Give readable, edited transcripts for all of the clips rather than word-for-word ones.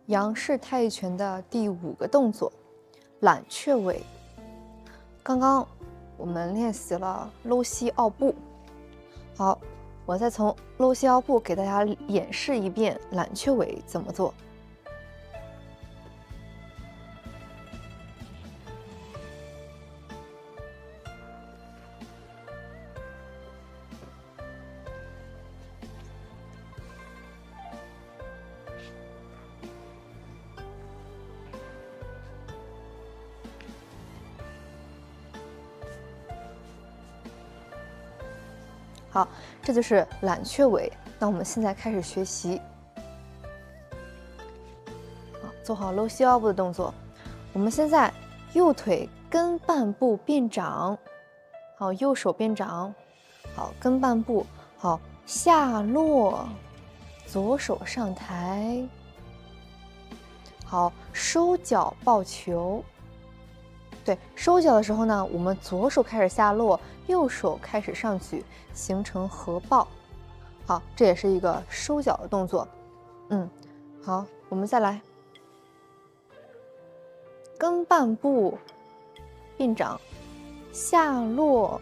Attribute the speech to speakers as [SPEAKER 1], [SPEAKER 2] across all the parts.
[SPEAKER 1] 杨氏太极拳的第5个动作，揽雀尾。刚刚我们练习了搂膝奥步，好，我再从搂膝奥步给大家演示一遍揽雀尾怎么做。好，这就是揽雀尾。那我们现在开始学习。做好搂膝奥步的动作。我们现在右腿跟半步并掌，好，右手并掌，好，跟半步，好，下落，左手上抬，好，收脚抱球。对，收脚的时候呢，我们左手开始下落，右手开始上举，形成合抱。好，这也是一个收脚的动作。好，我们再来，跟半步并掌，下落，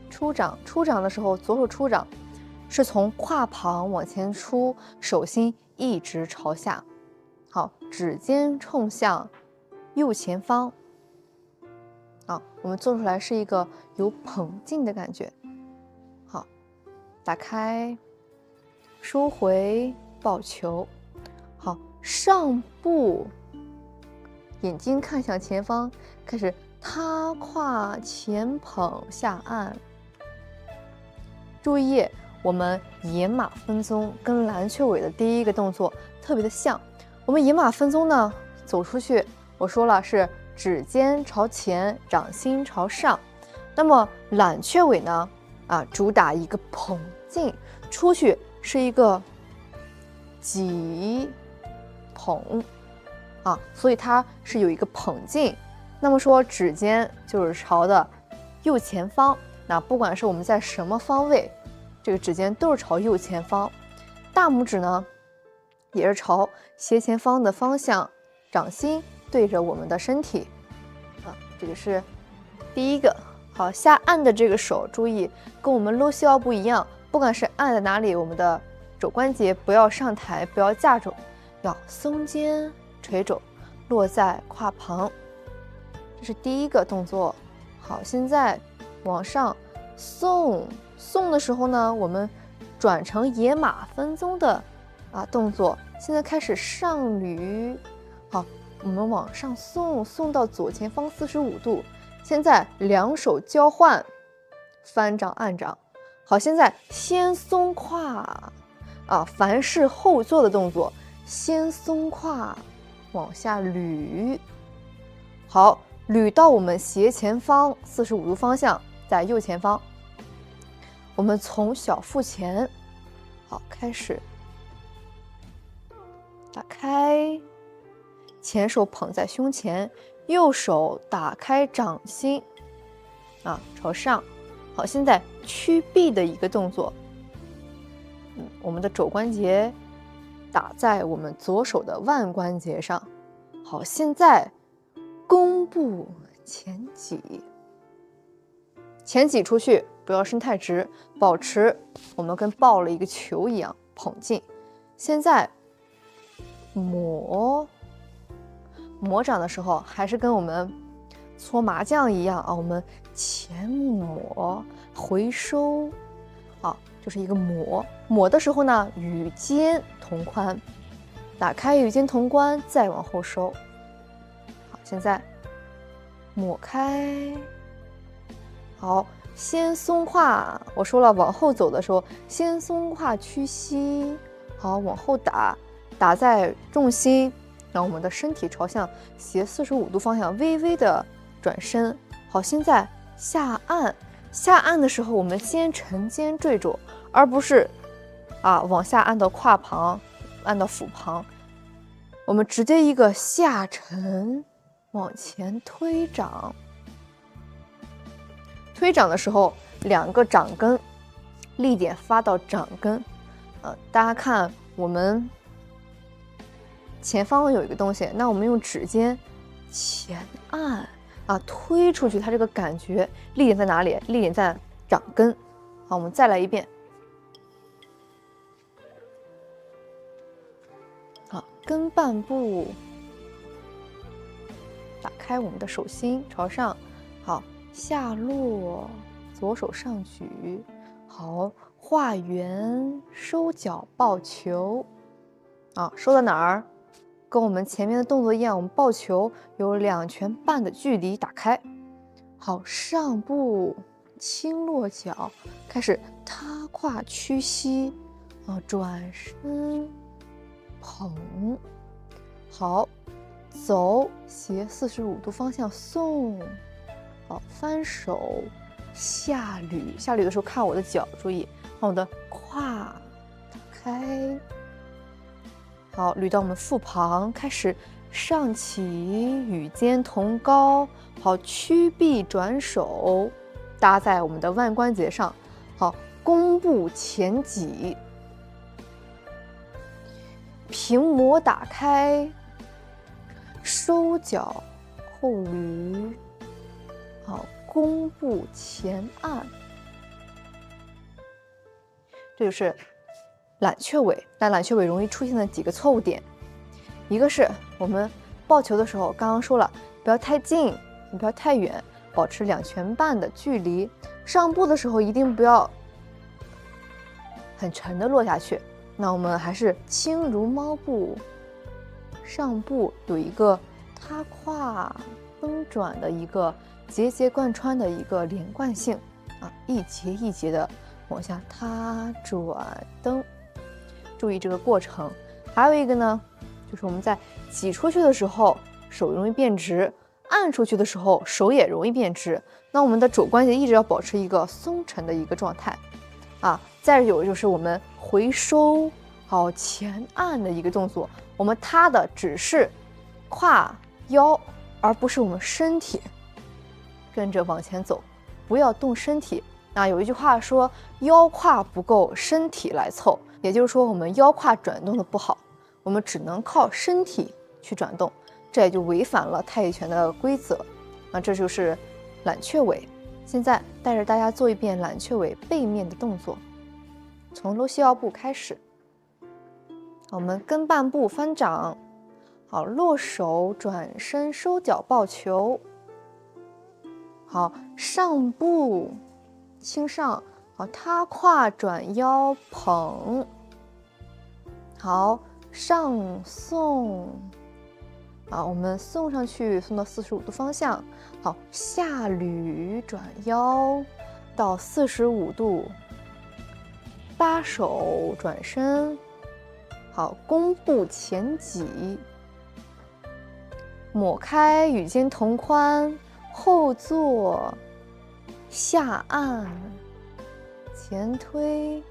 [SPEAKER 1] 出掌。出掌的时候，左手出掌是从胯旁往前出，手心一直朝下。好，指尖冲向右前方。好，我们做出来是一个有捧劲的感觉。好，打开，收回，抱球。好，上步，眼睛看向前方，开始塌胯前捧下按。注意，我们野马分鬃跟揽雀尾的第一个动作特别的像。我们野马分鬃呢，走出去，我说了是指尖朝前，掌心朝上。那么揽雀尾呢，主打一个捧劲，出去是一个挤捧，所以它是有一个捧劲。那么说指尖就是朝的右前方，那不管是我们在什么方位，这个指尖都是朝右前方。大拇指呢，也是朝斜前方的方向，掌心对着我们的身体。这个是第一个。好，下按的这个手，注意跟我们搂膝奥步一样，不管是按在哪里，我们的肘关节不要上抬，不要架肘，要松肩垂肘，落在胯旁。这是第一个动作。好，现在往上送，送的时候呢，我们转成野马分鬃的动作。现在开始上捋，好，我们往上送，送到左前方45度。现在两手交换，翻掌按掌。好，现在先松胯，凡是后做的动作，先松胯，往下捋。好，捋到我们斜前方45度方向，在右前方。我们从小腹前，好，开始打开，前手捧在胸前，右手打开掌心，朝上。好，现在屈臂的一个动作。我们的肘关节打在我们左手的腕关节上。好，现在弓步前挤，前挤出去，不要伸太直，保持我们跟抱了一个球一样捧劲。现在抹。抹掌的时候还是跟我们搓麻将一样啊，我们前抹回收，好，就是一个抹。抹的时候呢，与肩同宽，打开与肩同宽，再往后收。好，现在抹开，好，先松胯。我说了，往后走的时候，先松胯屈膝，好，往后打，打在重心。让我们的身体朝向斜45度方向微微的转身。好，现在下按，下按的时候我们先沉肩坠肘，而不是往下按到胯旁，按到腹旁。我们直接一个下沉，往前推掌。推掌的时候，两个掌根力点发到掌根。大家看我们前方有一个东西，那我们用指尖前按推出去，它这个感觉力点在哪里？力点在掌根。好，我们再来一遍。好，跟半步，打开我们的手心朝上。好，下落，左手上举。好，画圆，收脚抱球。收到哪儿？跟我们前面的动作一样，我们抱球有2拳半的距离打开。好，上步轻落脚，开始塌胯屈膝，转身捧。好，走斜45度方向送。好，翻手下捋，下捋的时候看我的脚，注意把我的胯打开。好，捋到我们腹旁，开始上起，与肩同高。好，屈臂转手，搭在我们的腕关节上。好，弓步前挤，平抹打开，收脚后捋。好，弓步前按。这就是揽雀尾。但揽雀尾容易出现的几个错误点，一个是我们抱球的时候，刚刚说了，不要太近，你不要太远，保持2拳半的距离。上步的时候一定不要很沉的落下去，那我们还是轻如猫步。上步有一个塌胯蹬转的一个节节贯穿的一个连贯性一节一节的往下塌转蹬。注意这个过程。还有一个呢，就是我们在挤出去的时候手容易变直，按出去的时候手也容易变直。那我们的肘关节一直要保持一个松沉的一个状态再有就是我们回收好前按的一个动作，我们塌的只是胯腰，而不是我们身体。跟着往前走，不要动身体。有一句话说，腰胯不够，身体来凑。也就是说，我们腰胯转动的不好，我们只能靠身体去转动，这也就违反了太极拳的规则。这就是揽雀尾。现在带着大家做一遍揽雀尾背面的动作，从搂膝腰部开始。我们跟半步翻掌，好，落手转身收脚抱球。好，上步轻上。好，塌胯转腰捧。好，上送。我们送上去，送到45度方向。好，下捋转腰到45度，搭手转身。好，弓步前挤，抹开与肩同宽，后坐下按。前推，